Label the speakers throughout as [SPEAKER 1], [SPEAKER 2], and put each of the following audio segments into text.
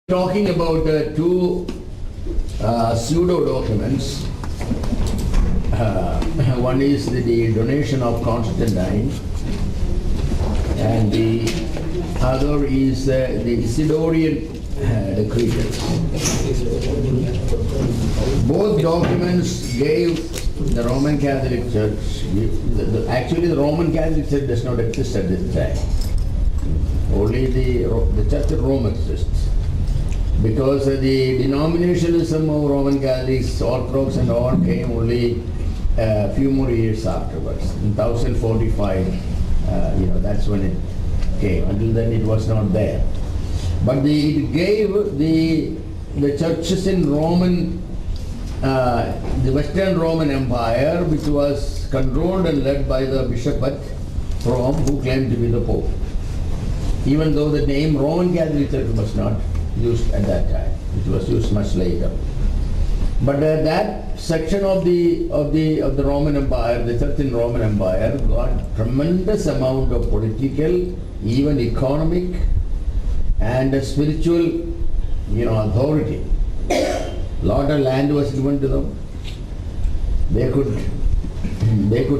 [SPEAKER 1] Talking about two pseudo documents. One is the donation of Constantine, and the other is the Isidorian decretals. Both documents gave the Roman Catholic Church, actually the Roman Catholic Church does not exist at this time. Only the Church of Rome exists. Because the denominationalism of Roman Catholics, Orthodox and all came only a few more years afterwards. In 1045, that's when it came. Until then it was not there. But it gave the churches in the Western Roman Empire, which was controlled and led by the bishop at Rome, who claimed to be the Pope. Even though the name Roman Catholic Church was not used at that time, it was used much later. But that section of the Roman Empire, the church in Roman Empire, got tremendous amount of political, even economic, and spiritual, authority. Lot of land was given to them. They could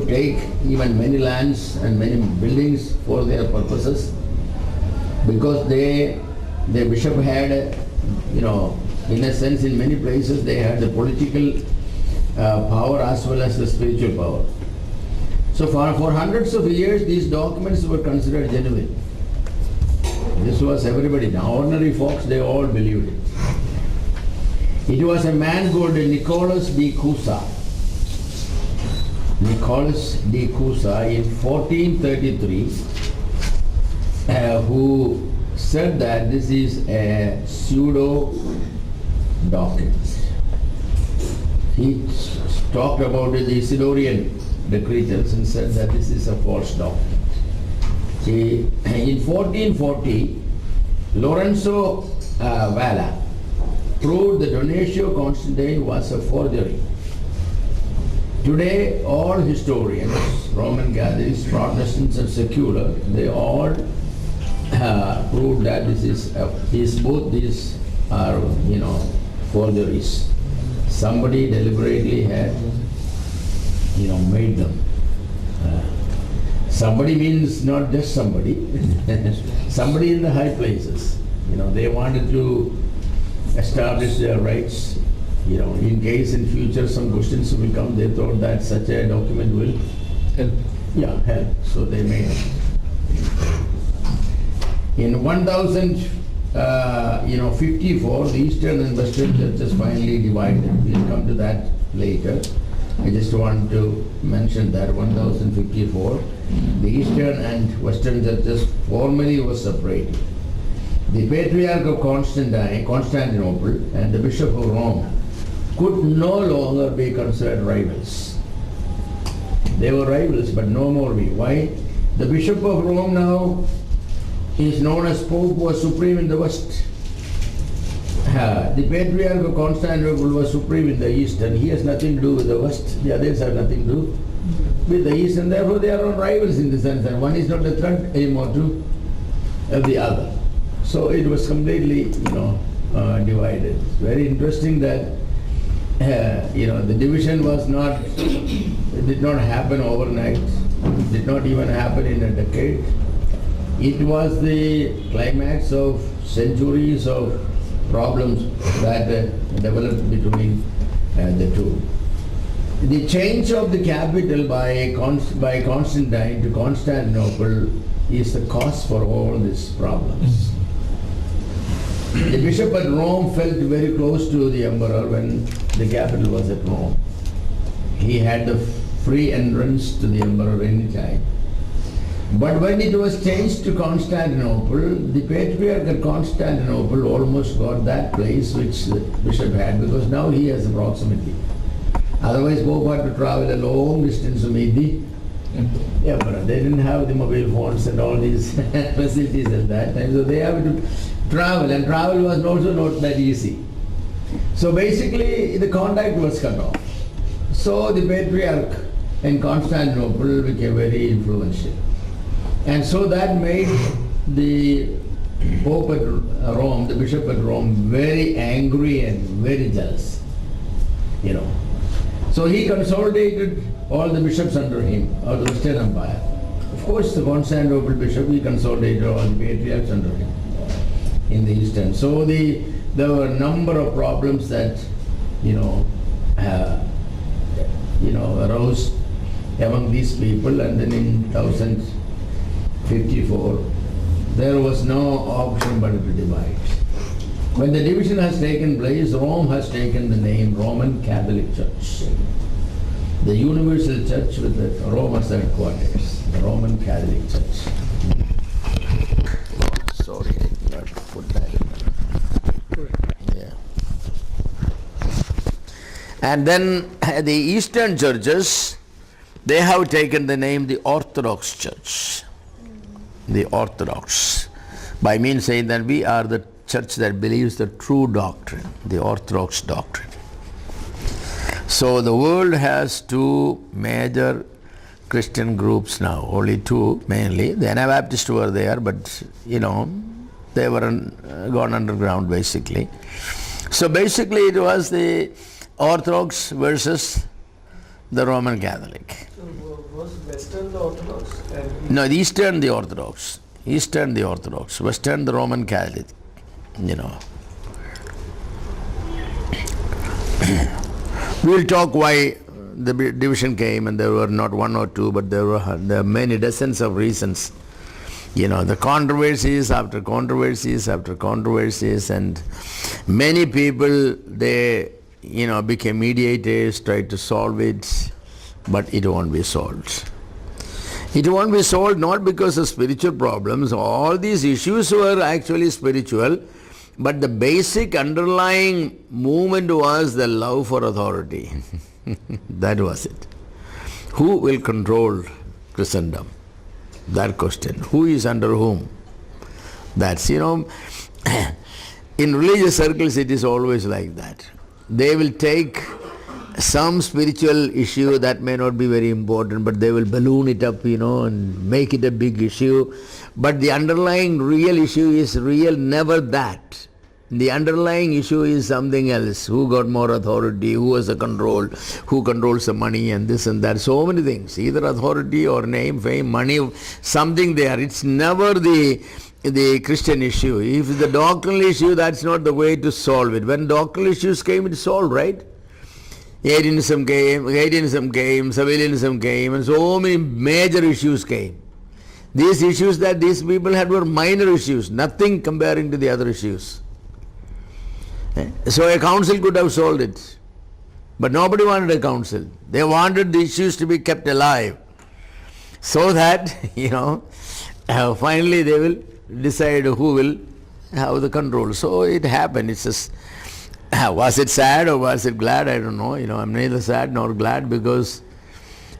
[SPEAKER 1] take even many lands and many buildings for their purposes, because the bishop had, in a sense, in many places they had the political power as well as the spiritual power. So for hundreds of years these documents were considered genuine. This was everybody. Now ordinary folks, they all believed it. It was a man called Nicholas de Cusa. Nicholas de Cusa in 1433 who said that this is a pseudo document. He talked about the Isidorian decretals and said that this is a false document. In 1440, Lorenzo Valla proved the Donatio Constantine was a forgery. Today, all historians, Roman Catholics, Protestants and secular, they all proved that both these are, forgeries. Somebody deliberately had, made them. Somebody means not just somebody, somebody in the high places. They wanted to establish their rights. In case in future some questions will come, they thought that such a document will help. Yeah, help. So they made it. In 1054, the Eastern and Western churches finally divided. We'll come to that later. I just want to mention that 1054, the Eastern and Western churches formally were separated. The Patriarch of Constantinople and the Bishop of Rome could no longer be considered rivals. They were rivals, but no more be. Why? The Bishop of Rome now is known as Pope, was supreme in the West. The Patriarch of Constantinople was supreme in the East, and he has nothing to do with the West. The others have nothing to do with the East, and therefore they are all rivals in the sense that one is not a threat anymore to the other. So it was completely, divided. It's very interesting that, the division did not happen overnight, did not even happen in a decade. It was the climax of centuries of problems that developed between the two. The change of the capital by Constantine to Constantinople is the cause for all these problems. The bishop at Rome felt very close to the emperor when the capital was at Rome. He had the free entrance to the emperor anytime. But when it was changed to Constantinople, the Patriarch at Constantinople almost got that place which the bishop had, because now he has a proximity. Otherwise, Pope had to travel a long distance to meet the emperor. They didn't have the mobile phones and all these facilities at that time, so they have to travel, and travel was also not that easy. So basically, the contact was cut off. So the Patriarch in Constantinople became very influential. And so that made the Pope at Rome, the bishop at Rome, very angry and very jealous. So he consolidated all the bishops under him, of the Western Empire. Of course, the Constantinople bishop, he consolidated all the patriarchs under him in the Eastern. So there were a number of problems that, arose among these people, and then in 1054, there was no option but to divide. When the division has taken place, Rome has taken the name Roman Catholic Church. The Universal Church with the Rome as headquarters, the Roman Catholic Church. Sorry, I did not put that in there. Yeah. And then the Eastern churches, they have taken the name the Orthodox Church. The Orthodox. By means saying that we are the church that believes the true doctrine, the Orthodox doctrine. So the world has two major Christian groups now, only two mainly. The Anabaptists were there, but they were gone underground basically. So basically it was the Orthodox versus the Roman Catholic.
[SPEAKER 2] So was Western the Orthodox?
[SPEAKER 1] No, the Eastern the Orthodox. Eastern the Orthodox. Western the Roman Catholic. We'll talk why the division came, and there were not one or two, but there were many dozens of reasons. The controversies after controversies after controversies, and many people, they became mediators, tried to solve it, but it won't be solved. It won't be solved not because of spiritual problems. All these issues were actually spiritual, but the basic underlying movement was the love for authority. That was it. Who will control Christendom? That question. Who is under whom? That's, in religious circles it is always like that. They will take some spiritual issue that may not be very important, but they will balloon it up, and make it a big issue. But the underlying real issue is never that. The underlying issue is something else. Who got more authority, who has the control, who controls the money, and this and that. So many things. Either authority or name, fame, money, something there. It's never the Christian issue. If the doctrinal issue, that's not the way to solve it. When doctrinal issues came, it's solved, right? Arianism came, Sabellianism came, and so many major issues came. These issues that these people had were minor issues, nothing comparing to the other issues. So a council could have solved it. But nobody wanted a council. They wanted the issues to be kept alive. So that, finally they will decide who will have the control. So it happened. It's just, was it sad or was it glad? I don't know. I'm neither sad nor glad, because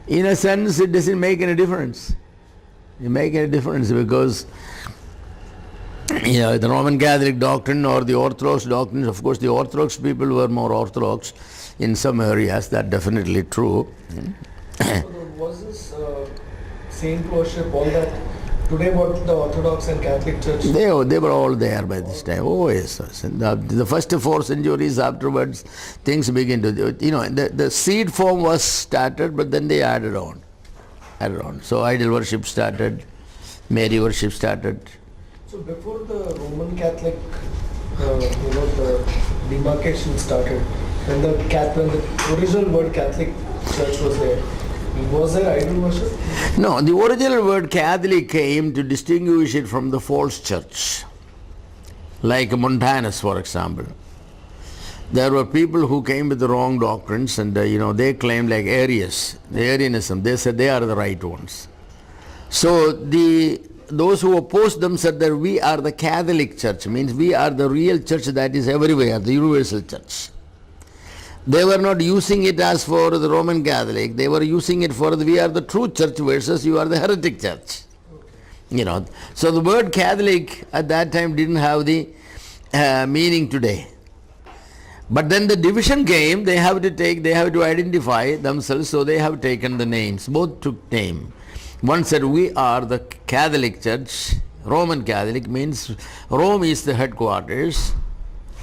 [SPEAKER 1] in a sense it doesn't make any difference. It makes any difference because the Roman Catholic doctrine or the Orthodox doctrines, of course the Orthodox people were more Orthodox in some areas, that's definitely true.
[SPEAKER 2] So was this saint worship, all that, today what the Orthodox and Catholic Church?
[SPEAKER 1] They were all there by this time. Oh yes. The first 4 centuries afterwards, things begin to, the seed form was started, but then they added on. So idol worship started, Mary worship started.
[SPEAKER 2] So before the Roman Catholic, the demarcation started, when the original word Catholic Church was there, was there idol worship?
[SPEAKER 1] No, the original word Catholic came to distinguish it from the false church. Like Montanus, for example. There were people who came with the wrong doctrines, and they claimed, like Arius, the Arianism, they said they are the right ones. So those who opposed them said that we are the Catholic Church, means we are the real church that is everywhere, the universal church. They were not using it as for the Roman Catholic, they were using it for we are the true church versus you are the heretic church. So the word Catholic at that time didn't have the meaning today. But then the division came, they have to identify themselves, so they have taken the names. Both took name. One said we are the Catholic Church, Roman Catholic means Rome is the headquarters,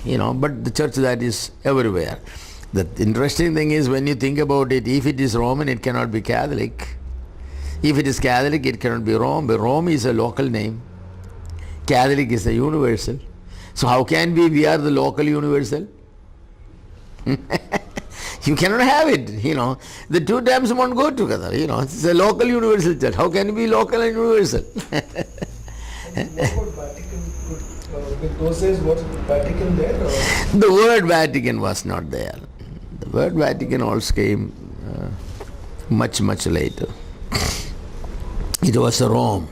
[SPEAKER 1] but the church that is everywhere. The interesting thing is, when you think about it, if it is Roman, it cannot be Catholic. If it is Catholic, it cannot be Rome. But Rome is a local name. Catholic is a universal. So how can we are the local universal? You cannot have it, The two terms won't go together, It's a local universal church. How can it be local and universal?
[SPEAKER 2] What about Vatican? With those days, was Vatican there? Or?
[SPEAKER 1] The word Vatican was not there. The word Vatican also came much later. It was Rome.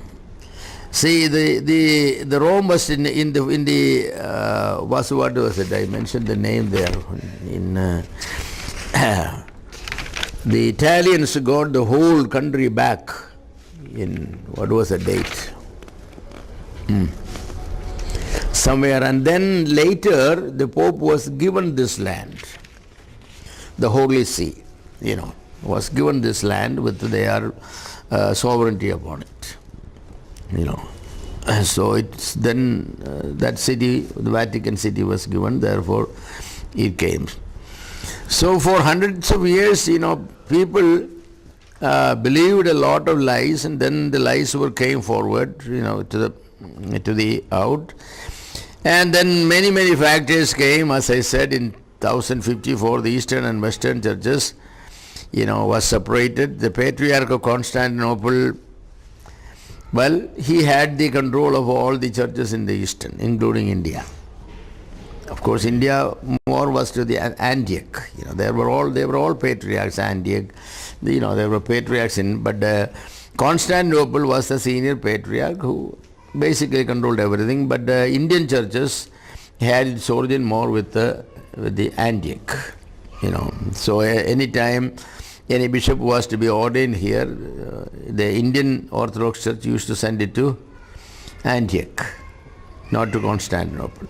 [SPEAKER 1] See, the Rome was in the what was it? I mentioned the name there. In the Italians got the whole country back in what was the date? Somewhere, and then later the Pope was given this land. The Holy See, was given this land with their sovereignty upon it. So it's then that city, the Vatican City, was given, therefore it came. So for hundreds of years, people believed a lot of lies, and then the lies came forward, to the out. And then many factors came, as I said, in 1054, the Eastern and Western churches, was separated. The Patriarch of Constantinople, well, he had the control of all the churches in the Eastern, including India. Of course, India more was to the Antioch. They were all patriarchs. Antioch, there were patriarchs but Constantinople was the senior patriarch who basically controlled everything. But the Indian churches had its origin more with the Antioch. So any time any bishop was to be ordained here, the Indian Orthodox Church used to send it to Antioch, not to Constantinople.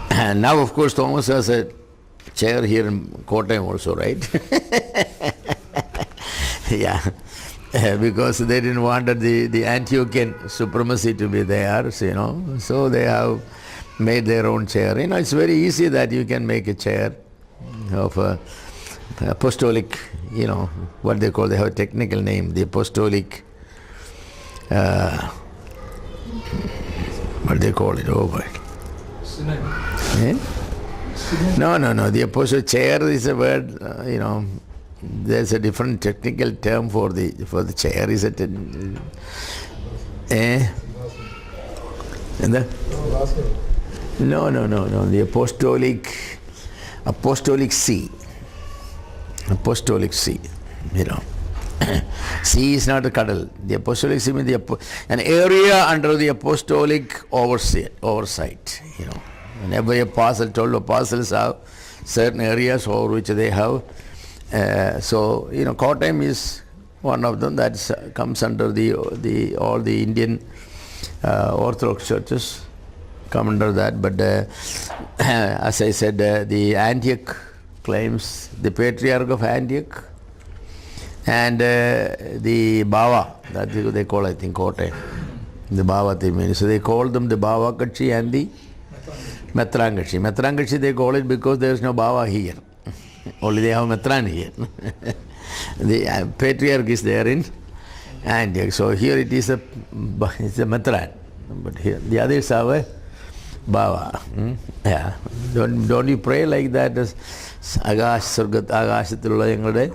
[SPEAKER 1] And now, of course, Thomas has a chair here in Kottayam also, right? Yeah, because they didn't want the Antiochian supremacy to be there, so they have made their own chair. It's very easy that you can make a chair of apostolic, what they call, they have a technical name, the apostolic, what they call it, Eh? No, the apostolic chair is a word, there's a different technical term for the chair. Is it? And No, the apostolic see. Apostolic see, Sea is not a cuddle. The apostolic see means an area under the apostolic oversight. And every apostle, 12 apostles have certain areas over which they have. So Kottayam is one of them that comes under all the Indian Orthodox churches come under that. But as I said, the Antioch claims the Patriarch of Antioch and the Bava, that they call, I think, Kottayam, the Bava Thimini. So they call them the Bava Kachi and the Metran Kachi. Metran Kachi they call it because there is no Bava here. Only they have Metran here. The Patriarch is there in Antioch. So here it's a Metran. But here the others have a Bava. Yeah. Don't you pray like that? Agash Surgat Agashatullah Yanglade?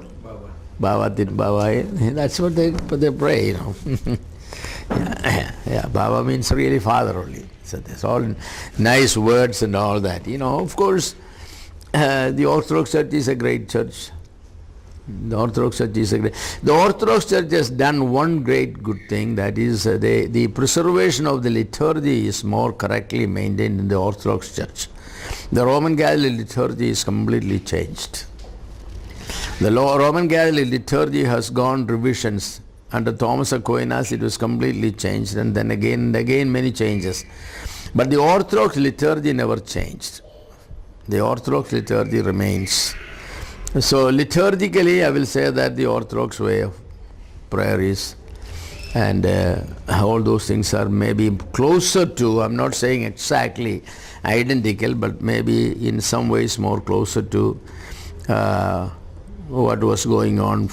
[SPEAKER 1] Bava. That's what they pray, Yeah, Baba means really father only. So there's all nice words and all that. Of course, the Orthodox Church is a great church. The Orthodox Church has done one great good thing, that is the preservation of the liturgy is more correctly maintained in the Orthodox Church. The Roman Catholic liturgy is completely changed. The Roman Catholic liturgy has gone revisions. Under Thomas Aquinas it was completely changed, and then again many changes. But the Orthodox liturgy never changed. The Orthodox liturgy remains. So liturgically I will say that the Orthodox way of prayer is And all those things are maybe closer to, I'm not saying exactly identical, but maybe in some ways more closer to what was going on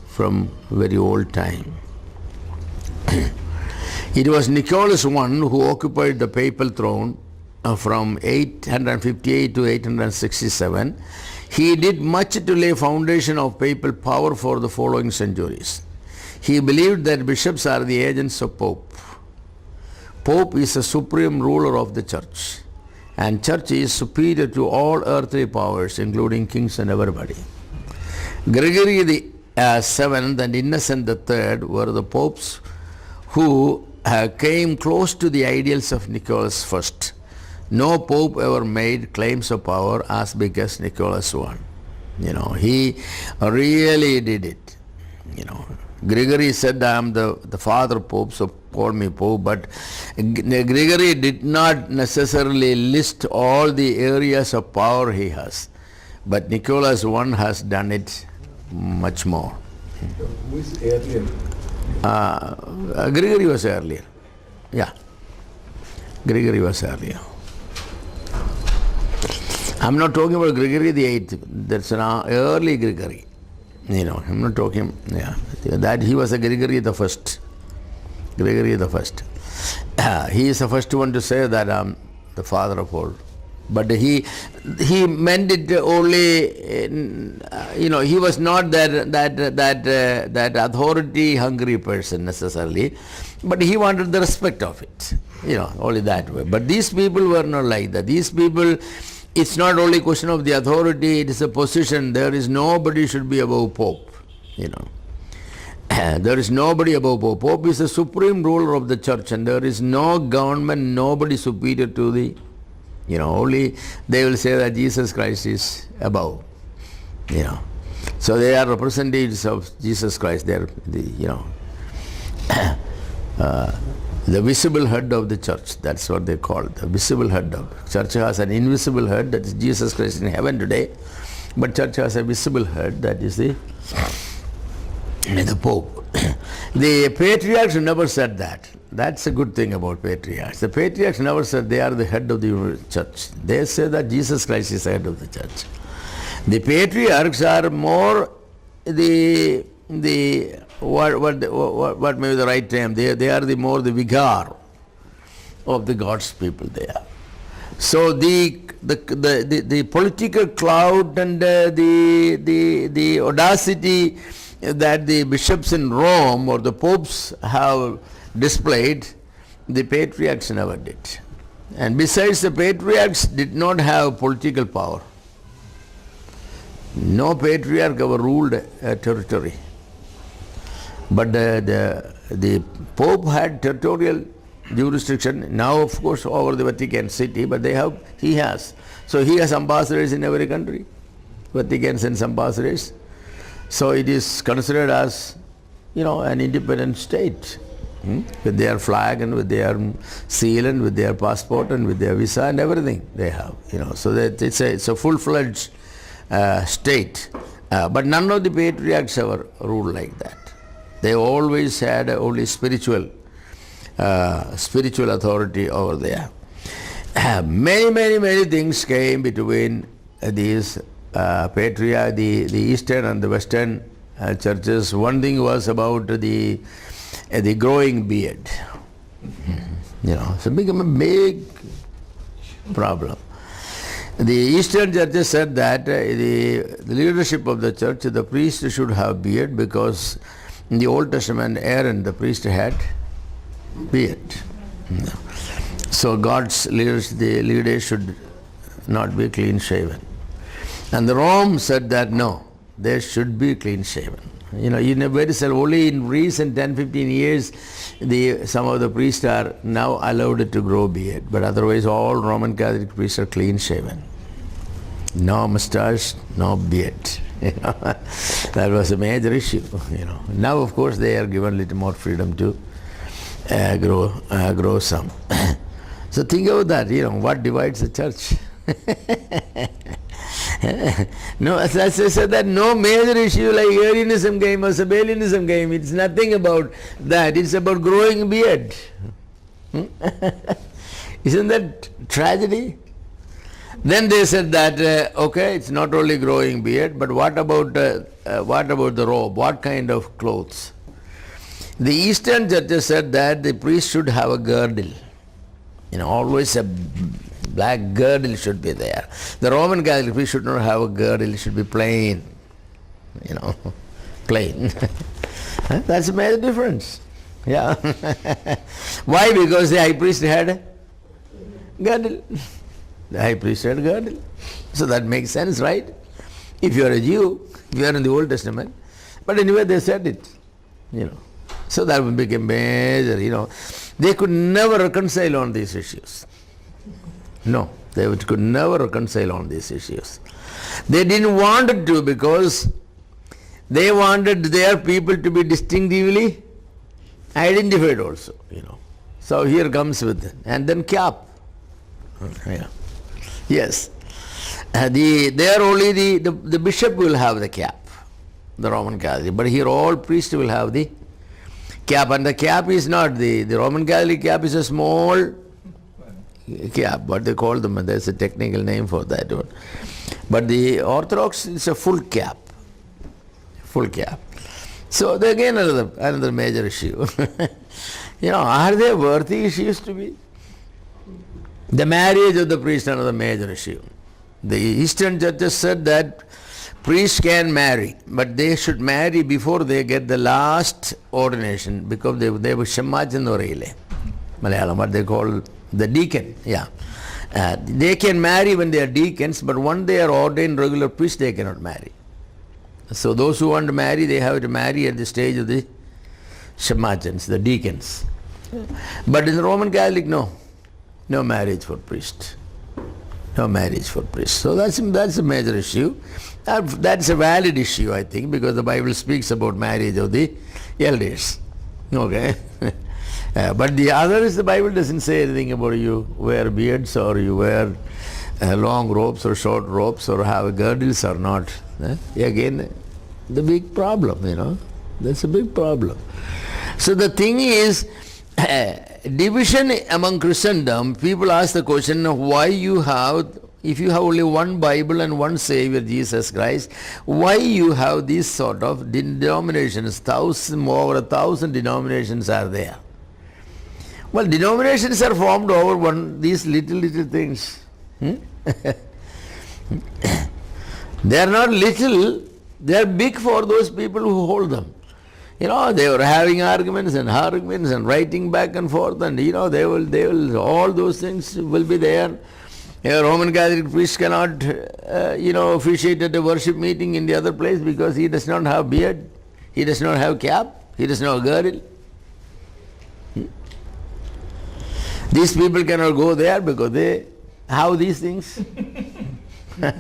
[SPEAKER 1] from very old time. It was Nicholas I who occupied the papal throne from 858 to 867. He did much to lay foundation of papal power for the following centuries. He believed that bishops are the agents of Pope. Pope is the supreme ruler of the church, and church is superior to all earthly powers, including kings and everybody. Gregory the Seventh and Innocent the Third were the popes who came close to the ideals of Nicholas I. No pope ever made claims of power as big as Nicholas I. He really did it. Gregory said, I am the father pope, so call me pope, but Gregory did not necessarily list all the areas of power he has. But Nicholas I has done it much more.
[SPEAKER 3] Who is earlier?
[SPEAKER 1] Gregory was earlier. Yeah. Gregory was earlier. I'm not talking about Gregory the Eighth. That's an early Gregory. I'm not talking, that he was a Gregory the First. Gregory the First. He is the first one to say that I'm the father of all. But he meant it only, he was not that authority-hungry person necessarily, but he wanted the respect of it, only that way. But these people were not like that. These people, it's not only a question of the authority, it is a position. There is nobody should be above Pope, There is nobody above Pope. Pope is the supreme ruler of the church, and there is no government, nobody superior to the, only they will say that Jesus Christ is above, So they are representatives of Jesus Christ. They are the visible head of the church. That's what they call it, the visible head of the church. Has an invisible head, that is Jesus Christ in heaven today, but church has a visible head, that is the Pope. The patriarchs never said that. That's a good thing about patriarchs. The patriarchs never said they are the head of the church. They say that Jesus Christ is the head of the church. The patriarchs are more what may be the right term? They are more the vicar of the God's people. They are. So the political clout and the audacity that the bishops in Rome or the popes have displayed, the patriarchs never did. And besides, the patriarchs did not have political power. No patriarch ever ruled a territory. But the Pope had territorial jurisdiction, now of course over the Vatican City, but he has. So he has ambassadors in every country. Vatican sends ambassadors. So it is considered as, an independent state. With their flag and with their seal and with their passport and with their visa and everything they have. So that it's a full-fledged state. But none of the patriarchs ever ruled like that. They always had only spiritual authority over there. Many things came between these patriarchs, the Eastern and the Western churches. One thing was about the growing beard. It's become a big problem. The Eastern churches said that the leadership of the church, the priest should have beard, because in the Old Testament, Aaron, the priest, had beard. So God's leaders, the leaders should not be clean shaven. And the Rome said that no, they should be clean shaven. Very seldom, only in recent 10-15 years, some of the priests are now allowed to grow beard, but otherwise all Roman Catholic priests are clean shaven. No mustache, no beard. That was a major issue. Now of course they are given a little more freedom to grow some. So think about that. What divides the church? No, as I said that no major issue like Arianism came or Sabellianism came. It's nothing about that. It's about growing beard. Isn't that tragedy? Then they said that okay, it's not only growing beard, but what about the robe? What kind of clothes? The Eastern churches said that the priest should have a girdle. Always a black girdle should be there. The Roman Catholic priest should not have a girdle, it should be plain. Plain. That's a major difference. Yeah. Why? Because the high priest had a girdle. The high priest had a girdle. So that makes sense, right? If you are a Jew, if you are in the Old Testament. But anyway, they said it. So that would become major, They could never reconcile on these issues. No, they could never reconcile on these issues. They didn't want it to because they wanted their people to be distinctively identified also, So here comes with, and then cap. Yeah. Yes. There only the bishop will have the cap, the Roman Catholic. But here all priests will have the cap, and the cap is not the Roman Catholic cap is a small cap, what they call them, there's a technical name for that one. But the Orthodox is a full cap. Full cap. So again another major issue. Are they worthy issues to be? The marriage of the priest, another major issue. The Eastern churches said that priests can marry, but they should marry before they get the last ordination, because they were Shammachandorele, Malayalam, what they call the deacon. Yeah. They can marry when they are deacons, but when they are ordained regular priests, they cannot marry. So those who want to marry, they have to marry at the stage of the Shammachans, the deacons. But in the Roman Catholic, no marriage for priests. No marriage for priests. So that's a major issue. That's a valid issue, I think, because the Bible speaks about marriage of the elders. Okay. But the other is the Bible doesn't say anything about you wear beards or you wear long robes or short robes or have girdles or not. Again, the big problem, That's a big problem. So the thing is, division among Christendom, people ask the question of why if you have only one Bible and one Savior, Jesus Christ, why you have these sort of denominations, over 1,000 denominations are there. Well, denominations are formed over these little things. They are not little, they are big for those people who hold them. They were having arguments and writing back and forth, and they will all those things will be there. A Roman Catholic priest cannot officiate at a worship meeting in the other place because he does not have beard, he does not have cap, he does not have girdle. These people cannot go there because they have these things.
[SPEAKER 4] The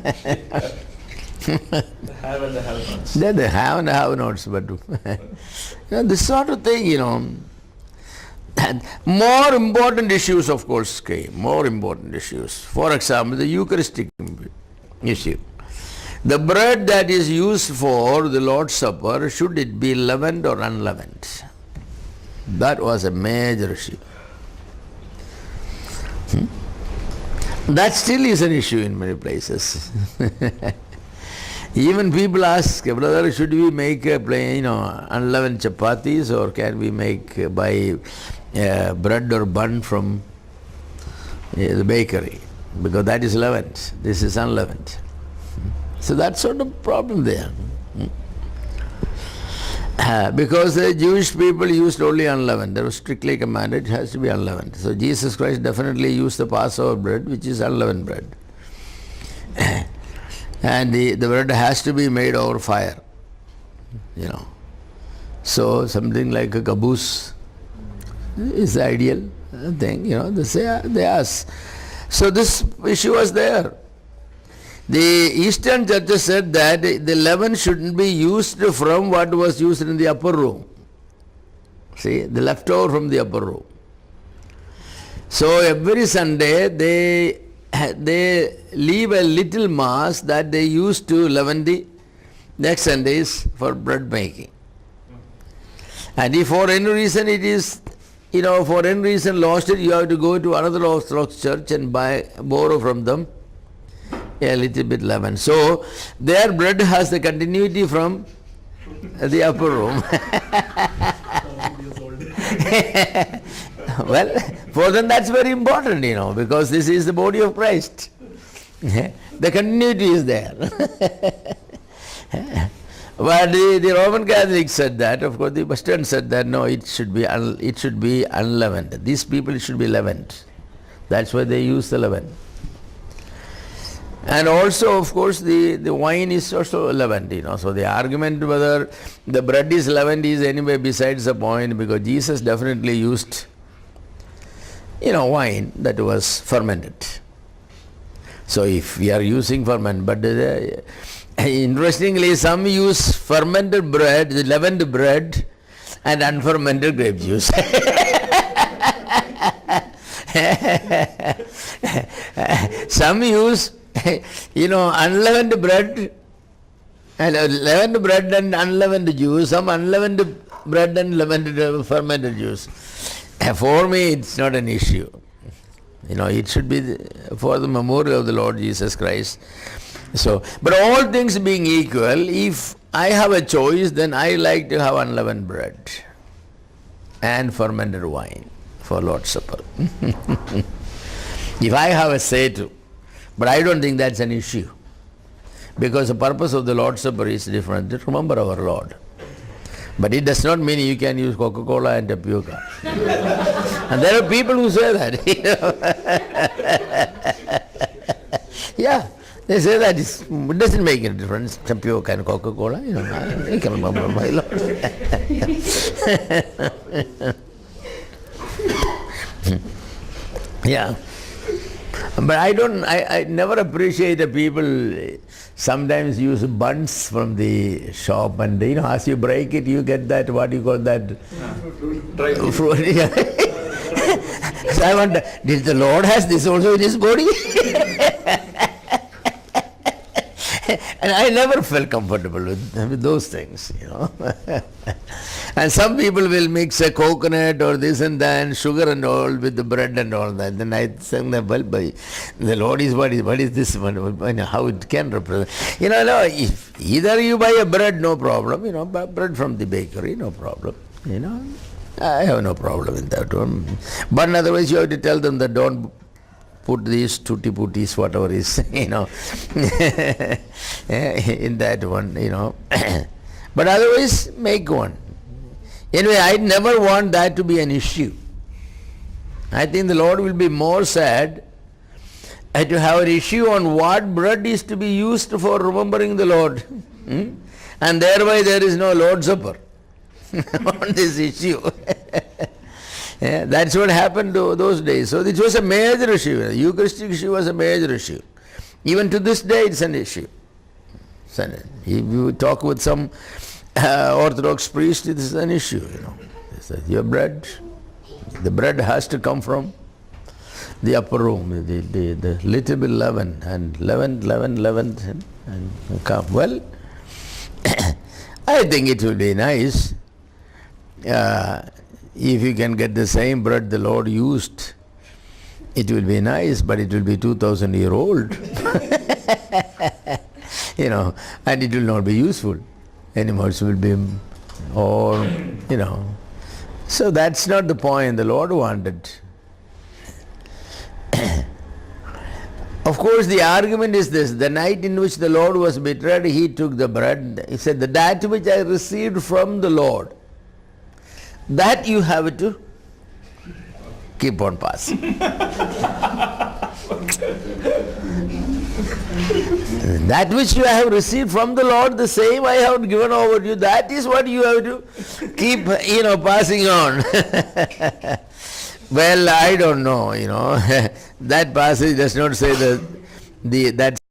[SPEAKER 4] have and the have-nots.
[SPEAKER 1] They have and the have-nots, but this sort of thing, And more important issues, of course, came. More important issues. For example, the Eucharistic issue. The bread that is used for the Lord's Supper, should it be leavened or unleavened? That was a major issue. That still is an issue in many places. Even people ask, brother, should we make plain, unleavened chapatis, or can we make buy bread or bun from the bakery? Because that is leavened, this is unleavened. So that sort of problem there. Because the Jewish people used only unleavened. They were strictly commanded it has to be unleavened. So Jesus Christ definitely used the Passover bread, which is unleavened bread. And the bread has to be made over fire. So something like a caboose is the ideal thing, they ask. So this issue was there. The Eastern churches said that the leaven shouldn't be used from what was used in the upper room. See, the leftover from the upper room. So every Sunday they they leave a little mass that they used to leaven the next Sundays for bread making. And if for any reason it is, for any reason lost it, you have to go to another Orthodox church and borrow from them a little bit leaven. So their bread has the continuity from the upper room. Well, for them that's very important, because this is the body of Christ. The continuity is there. But the Roman Catholics said that, of course the Western said that, no, it should be unleavened. These people should be leavened. That's why they use the leaven. And also, of course, the wine is also leavened, So the argument whether the bread is leavened is anyway besides the point, because Jesus definitely used, wine that was fermented. So if we are using ferment, but interestingly, some use fermented bread, the leavened bread, and unfermented grape juice. Some use, unleavened bread, leavened bread and unleavened juice, some unleavened bread and leavened fermented juice. For me, it's not an issue. It should be for the memorial of the Lord Jesus Christ. So, but all things being equal, if I have a choice, then I like to have unleavened bread and fermented wine for Lord's Supper. If I have a say to. But I don't think that's an issue. Because the purpose of the Lord's Supper is different. To remember our Lord. But it does not mean you can use Coca-Cola and tapioca. And there are people who say that. Yeah, they say that it doesn't make a difference, tapioca and Coca-Cola. I can remember my Lord. Yeah. But I never appreciate the people sometimes use buns from the shop, and as you break it, you get that, what do you call that?
[SPEAKER 4] Dry fruit.
[SPEAKER 1] Fruit. Yeah. So I wonder, did the Lord has this also in his body? And I never felt comfortable with those things, And some people will mix a coconut or this and that, and sugar and all with the bread and all that. Then I think that, well, the Lord is what is this one? How it can represent? No, if either you buy a bread, no problem, bread from the bakery, no problem, I have no problem in that one. But otherwise you have to tell them that don't put these tutti puttis, whatever is, in that one, But otherwise, make one. Anyway, I never want that to be an issue. I think the Lord will be more sad to have an issue on what bread is to be used for remembering the Lord. And thereby there is no Lord's Supper on this issue. Yeah, that's what happened to those days. So it was a major issue. The Eucharistic issue was a major issue. Even to this day it's an issue. So if you talk with some Orthodox priest, it is an issue. They say, your bread, the bread has to come from the upper room, the little bit leaven, and leaven, and come. Well, I think it will be nice if you can get the same bread the Lord used. It will be nice, but it will be 2,000 years old. And it will not be useful. Animals will be, So that's not the point the Lord wanted. Of course, the argument is this: the night in which the Lord was betrayed, he took the bread. He said, that which I received from the Lord, that you have to keep on passing. That which you have received from the Lord, the same I have given over to you. That is what you have to keep, passing on. Well, I don't know, That passage does not say that